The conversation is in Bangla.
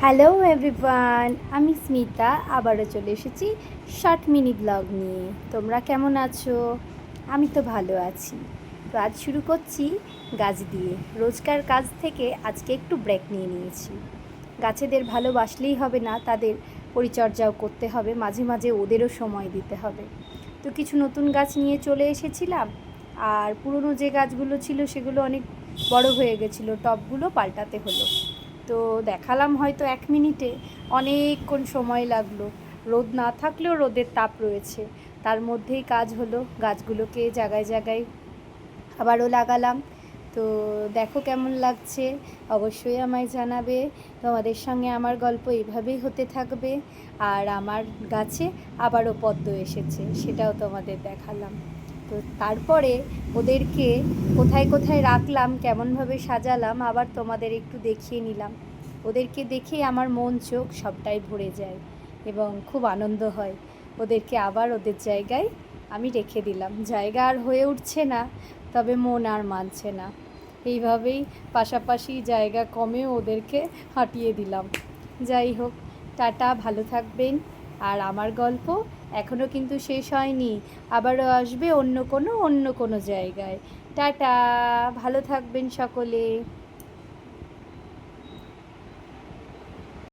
হ্যালো এভরিওয়ান, আমি স্মিতা আবারও চলে এসেছি শর্ট মিনি ব্লগ নিয়ে। তোমরা কেমন আছো? আমি তো ভালো আছি। তো আজ শুরু করছি গাছ দিয়ে। রোজকার কাজ থেকে আজকে একটু ব্রেক নিয়ে নিয়েছি। গাছেদের ভালোবাসলেই হবে না, তাদের পরিচর্যাও করতে হবে, মাঝে মাঝে ওদেরও সময় দিতে হবে। তো কিছু নতুন গাছ নিয়ে চলে এসেছিলাম, আর পুরনো যে গাছগুলো ছিল সেগুলো অনেক বড় হয়ে গেছিলো, টবগুলো পাল্টাতে হলো। তো দেখালাম হয়তো 1 মিনিটে, অনেকক্ষণ সময় লাগলো। রোদ না থাকলেও রোদের তাপ রয়েছে, তার মধ্যেই কাজ হলো। গাছগুলোকে জায়গায় জায়গায় আবারও লাগালাম। তো দেখো কেমন লাগছে, অবশ্যই আমায় জানাবে। তোমাদের সঙ্গে আমার গল্প এইভাবেই হতে থাকবে। আর আমার গাছে আবারও পদ্ম এসেছে, সেটাও তোমাদের দেখালাম। তো তারপরে ওদেরকে কোথায় কোথায় রাখলাম, কেমনভাবে সাজালাম, আবার তোমাদের একটু দেখিয়ে নিলাম। ওদেরকে দেখেই আমার মন চোখ সবটাই ভরে যায় এবং খুব আনন্দ হয়। ওদেরকে আবার ওদের জায়গায় আমি রেখে দিলাম। জায়গা আর হয়ে উঠছে না, তবে মন আর মানছে না। এইভাবেই পাশাপাশি জায়গা কমেও ওদেরকে হাঁটিয়ে দিলাম। যাই হোক, টাটা, ভালো থাকবেন। আর আমার গল্প এখনও কিন্তু শেষ হয়নি, আবারও আসবে অন্য কোনো জায়গায়। টাটা, ভালো থাকবেন সকলে।